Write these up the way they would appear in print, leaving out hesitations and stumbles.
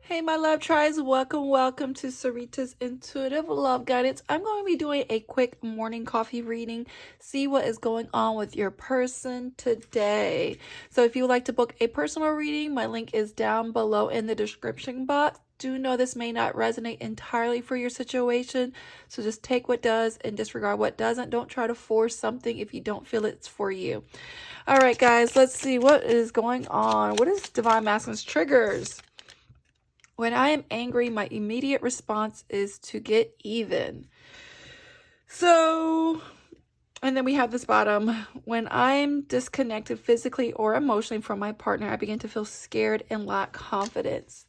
Hey, my love tribes, welcome to Sarita's Intuitive Love Guidance. I'm going to be doing a quick morning coffee reading, see what is going on with your person today. So if you would like to book a personal reading, my link is down below in the description box. Do know this may not resonate entirely for your situation, so just take what does and disregard what doesn't. Don't try to force something if you don't feel it's for you. All right, guys, let's see what is going on. What is Divine Masculine's triggers? When I am angry, my immediate response is to get even. So, and then we have this bottom. When I'm disconnected physically or emotionally from my partner, I begin to feel scared and lack confidence.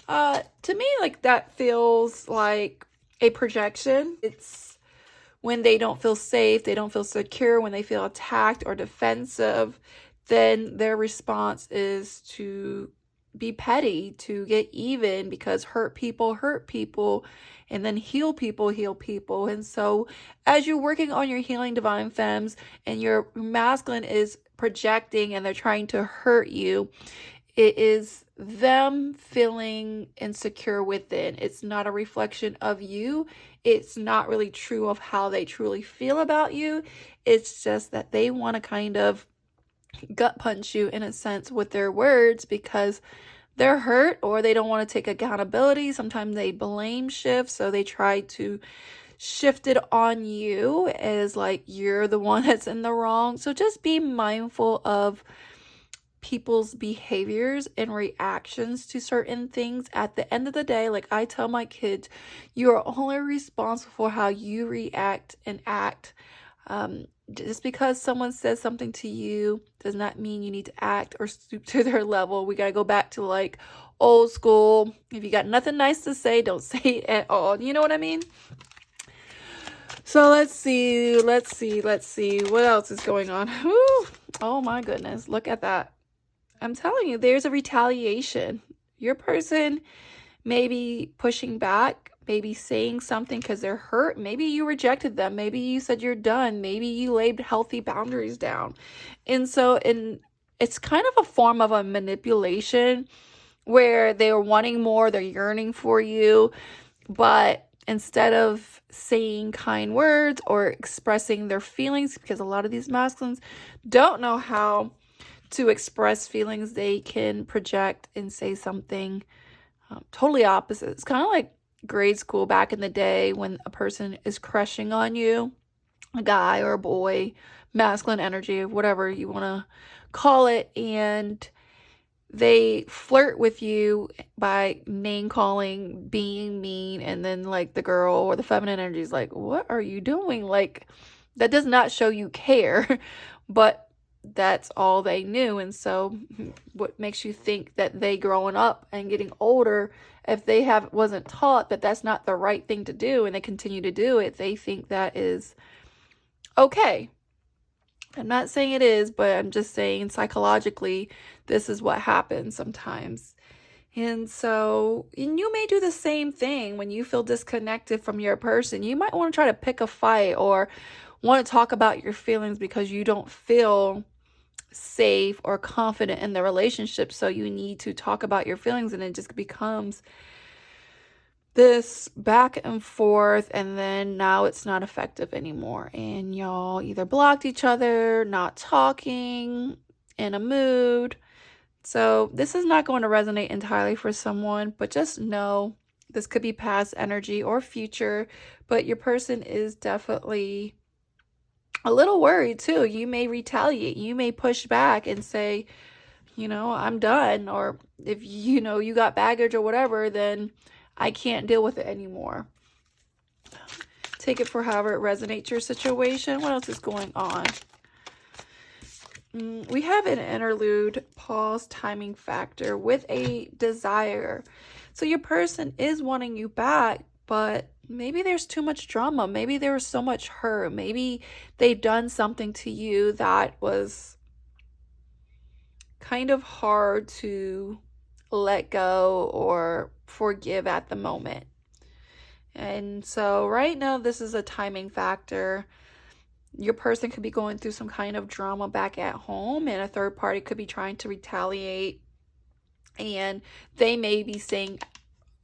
To me, like that feels like a projection. It's when they don't feel safe, they don't feel secure, when they feel attacked or defensive, then their response is to be petty, to get even, because hurt people, and then heal people. And so as you're working on your healing, divine femmes, and your masculine is projecting and they're trying to hurt you, it is them feeling insecure within. It's not a reflection of you. It's not really true of how they truly feel about you. It's just that they want to kind of gut punch you in a sense with their words because they're hurt or they don't want to take accountability. Sometimes they blame shift, so they try to shift it on you as like you're the one that's in the wrong. So just be mindful of people's behaviors and reactions to certain things. At the end of the day, like I tell my kids, you are only responsible for how you react and act. Just because someone says something to you does not mean you need to act or stoop to their level. We got to go back to like old school. If you got nothing nice to say, don't say it at all. You know what I mean? So let's see. What else is going on? Whew. Oh my goodness. Look at that. I'm telling you, there's a retaliation. Your person may be pushing back, maybe saying something because they're hurt. Maybe you rejected them. Maybe you said you're done. Maybe you laid healthy boundaries down. And so it's kind of a form of a manipulation where they're wanting more, they're yearning for you, but instead of saying kind words or expressing their feelings, because a lot of these masculines don't know how to express feelings, they can project and say something totally opposite. It's kind of like grade school back in the day when a person is crushing on you, a guy or a boy, masculine energy, whatever you want to call it, and they flirt with you by name calling, being mean, and then like the girl or the feminine energy is like, what are you doing? Like, that does not show you care, but that's all they knew. And so what makes you think that they growing up and getting older, if they wasn't taught that that's not the right thing to do and they continue to do it, they think that is okay. I'm not saying it is, but I'm just saying psychologically this is what happens sometimes. And so, and you may do the same thing when you feel disconnected from your person. You might want to try to pick a fight or want to talk about your feelings because you don't feel safe or confident in the relationship. So you need to talk about your feelings, and it just becomes this back and forth, and then now it's not effective anymore. And y'all either blocked each other, not talking, in a mood. So this is not going to resonate entirely for someone, but just know this could be past energy or future, but your person is definitely a little worried too. You may retaliate. You may push back and say, I'm done. Or if you got baggage or whatever, then I can't deal with it anymore. Take it for however it resonates your situation. What else is going on? We have an interlude, pause, timing factor with a desire. So your person is wanting you back, but maybe there's too much drama. Maybe there was so much hurt. Maybe they've done something to you that was kind of hard to let go or forgive at the moment. And so right now, this is a timing factor. Your person could be going through some kind of drama back at home, and a third party could be trying to retaliate, and they may be saying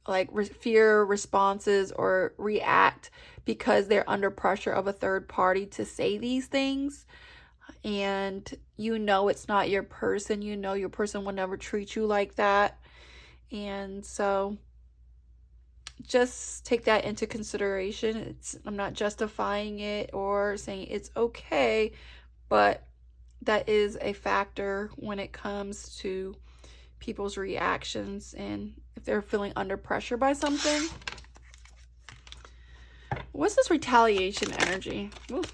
like fear responses or react because they're under pressure of a third party to say these things. And you know it's not your person. You know your person will never treat you like that. And so just take that into consideration. I'm not justifying it or saying it's okay, but that is a factor when it comes to people's reactions and if they're feeling under pressure by something. What's this retaliation energy? Ooh.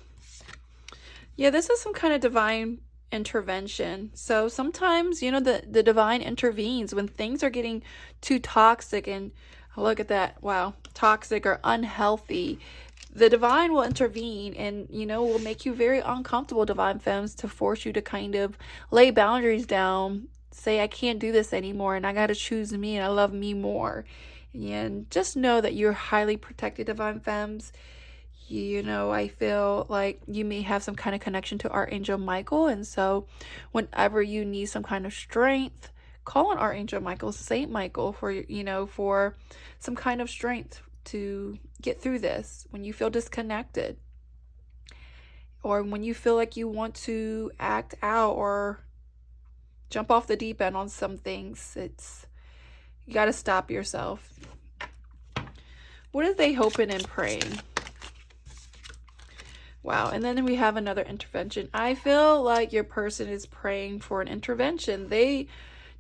Yeah, this is some kind of divine intervention. So sometimes, you know, the divine intervenes when things are getting too toxic, and look at that. Wow. Toxic or unhealthy. The divine will intervene and, you know, will make you very uncomfortable, divine femmes, to force you to kind of lay boundaries down. Say, I can't do this anymore and I got to choose me and I love me more. And just know that you're highly protected, divine femmes. You know, I feel like you may have some kind of connection to Archangel Michael. And so whenever you need some kind of strength, call on Archangel Michael, Saint Michael, for, you know, for some kind of strength to get through this. When you feel disconnected or when you feel like you want to act out or jump off the deep end on some things, you got to stop yourself. What are they hoping and praying? Wow. And then we have another intervention. I feel like your person is praying for an intervention. They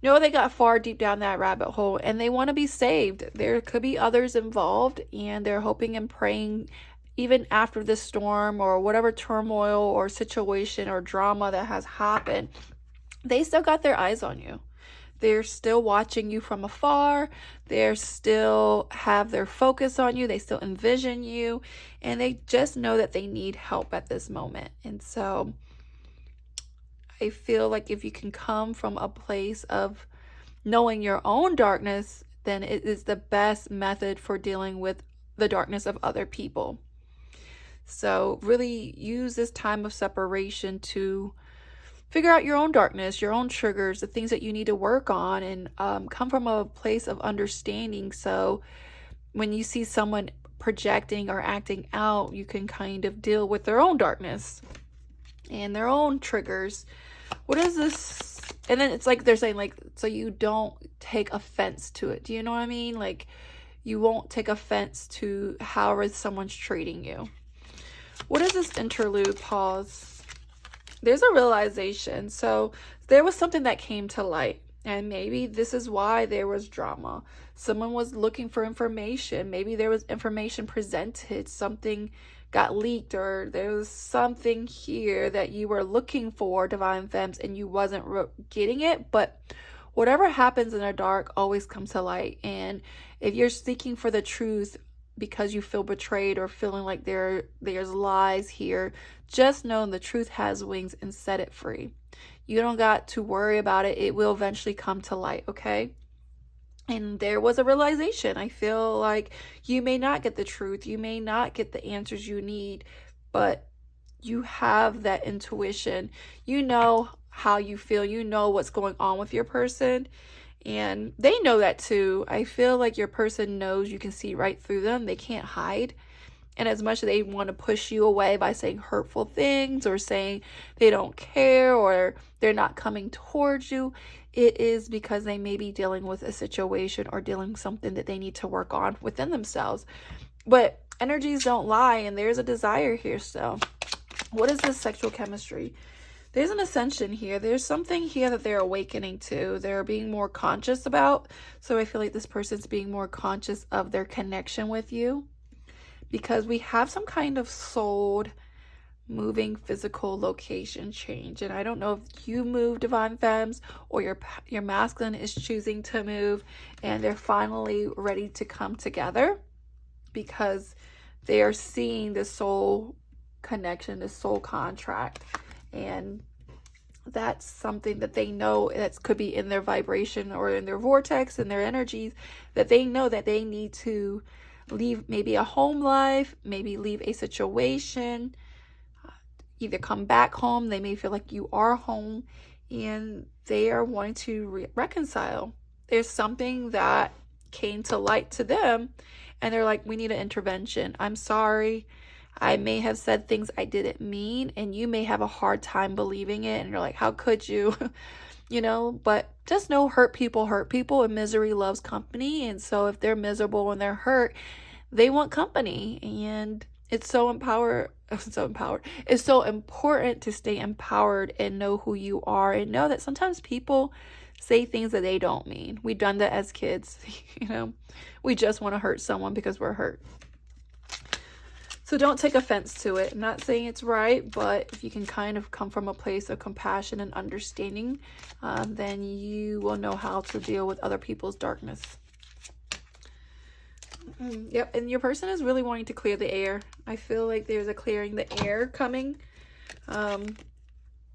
know they got far deep down that rabbit hole and they want to be saved. There could be others involved and they're hoping and praying, even after this storm or whatever turmoil or situation or drama that has happened, they still got their eyes on you. They're still watching you from afar. They still have their focus on you. They still envision you. And they just know that they need help at this moment. And so I feel like if you can come from a place of knowing your own darkness, then it is the best method for dealing with the darkness of other people. So really use this time of separation to figure out your own darkness, your own triggers, the things that you need to work on, and come from a place of understanding. So when you see someone projecting or acting out, you can kind of deal with their own darkness and their own triggers. What is this? And then it's like they're saying, like, so you don't take offense to it. Do you know what I mean? Like, you won't take offense to how someone's treating you. What is this interlude? Pause. There's a realization. So there was something that came to light, and maybe this is why there was drama. Someone was looking for information. Maybe there was information presented, something got leaked, or there was something here that you were looking for, divine femmes, and you wasn't getting it. But whatever happens in the dark always comes to light. And if you're seeking for the truth because you feel betrayed or feeling like there's lies here, just know the truth has wings and set it free. You don't got to worry about it. It will eventually come to light, okay? And there was a realization. I feel like you may not get the truth. You may not get the answers you need, but you have that intuition. You know how you feel. You know what's going on with your person. And they know that too. I feel like your person knows you can see right through them. They can't hide. And as much as they want to push you away by saying hurtful things or saying they don't care or they're not coming towards you, it is because they may be dealing with a situation or dealing with something that they need to work on within themselves. But energies don't lie, and there's a desire here still. What is this sexual chemistry? There's an ascension here. There's something here that they're awakening to. They're being more conscious about. So I feel like this person's being more conscious of their connection with you, because we have some kind of souled moving physical location change. And I don't know if you move, divine femmes, or your masculine is choosing to move and they're finally ready to come together because they are seeing the soul connection, the soul contract. And that's something that they know that could be in their vibration or in their vortex and their energies, that they know that they need to leave maybe a home life, maybe leave a situation, either come back home. They may feel like you are home and they are wanting to reconcile. There's something that came to light to them, and they're like, we need an intervention. I'm sorry. I may have said things I didn't mean, and you may have a hard time believing it. And you're like, how could you? But just know hurt people, and misery loves company. And so if they're miserable and they're hurt, they want company. And it's so It's so important to stay empowered and know who you are, and know that sometimes people say things that they don't mean. We've done that as kids. We just want to hurt someone because we're hurt. So don't take offense to it. I'm not saying it's right, but if you can kind of come from a place of compassion and understanding, then you will know how to deal with other people's darkness. Yep, and your person is really wanting to clear the air. I feel like there's a clearing the air coming,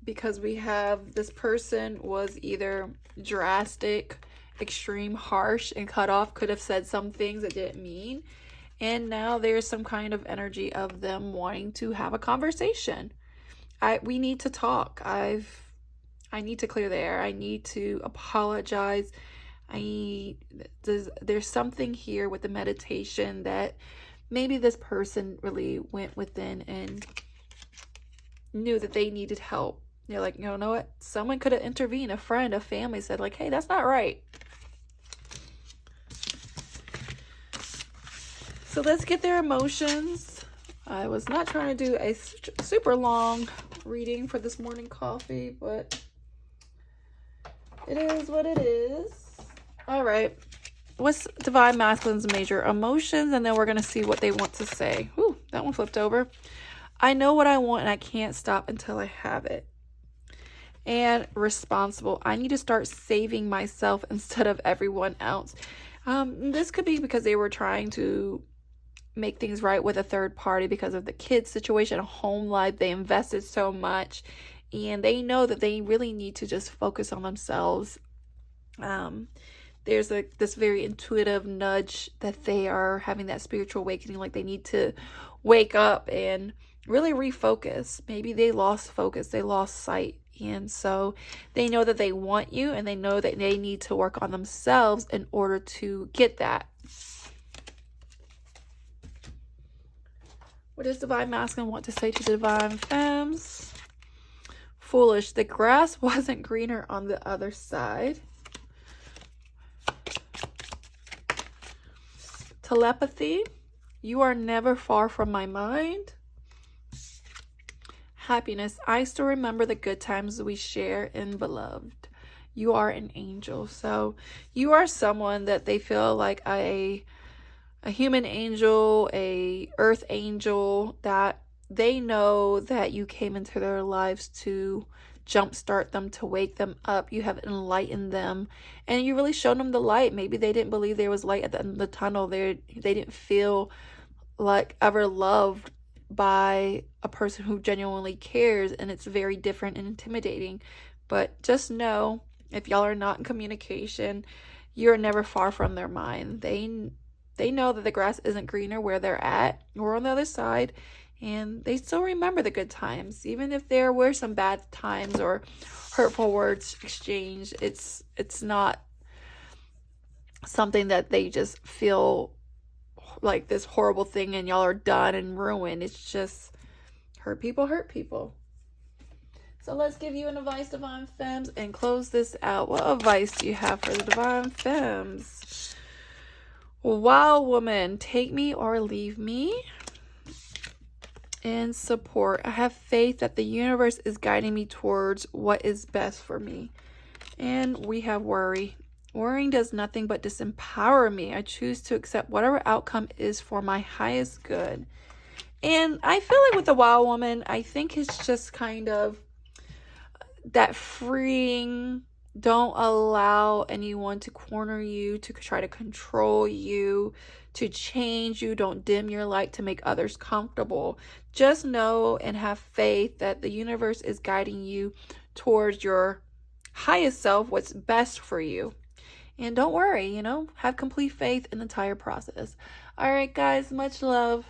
because we have this person was either drastic, extreme, harsh, and cut off, could have said some things that didn't mean. And now there's some kind of energy of them wanting to have a conversation. We need to talk. I need to clear the air. I need to apologize. There's something here with the meditation that maybe this person really went within and knew that they needed help. They're like, you know what? Someone could have intervened. A friend, a family said like, hey, that's not right. So let's get their emotions. I was not trying to do a super long reading for this morning coffee, but it is what it is. All right. What's Divine Masculine's major emotions? And then we're going to see what they want to say. Whew, that one flipped over. I know what I want and I can't stop until I have it. And responsible. I need to start saving myself instead of everyone else. This could be because they were trying to make things right with a third party because of the kids situation, home life. They invested so much and they know that they really need to just focus on themselves. There's this very intuitive nudge that they are having that spiritual awakening, like they need to wake up and really refocus. Maybe they lost focus, they lost sight. And so they know that they want you, and they know that they need to work on themselves in order to get that. What does Divine Masculine want to say to Divine Femmes? Foolish. The grass wasn't greener on the other side. Telepathy. You are never far from my mind. Happiness. I still remember the good times we share in beloved. You are an angel. So you are someone that they feel like a human angel, a earth angel, that they know that you came into their lives to jumpstart them, to wake them up. You have enlightened them, and you really showed them the light. Maybe they didn't believe there was light at the end of the tunnel. They didn't feel like ever loved by a person who genuinely cares, and it's very different and intimidating. But just know, if y'all are not in communication, you're never far from their mind. They know that the grass isn't greener where they're at or on the other side, and they still remember the good times, even if there were some bad times or hurtful words exchanged. It's not something that they just feel like this horrible thing and y'all are done and ruined. It's just hurt people. So let's give you an advice, Divine Femmes, and close this out. What advice do you have for the Divine Femmes? Wild Woman, take me or leave me. And support. I have faith that the universe is guiding me towards what is best for me. And we have worry. Worrying does nothing but disempower me. I choose to accept whatever outcome is for my highest good. And I feel like with the Wild Woman, I think it's just kind of that freeing. Don't allow anyone to corner you, to try to control you, to change you. Don't dim your light to make others comfortable. Just know and have faith that the universe is guiding you towards your highest self, what's best for you. And don't worry, have complete faith in the entire process. All right, guys, much love.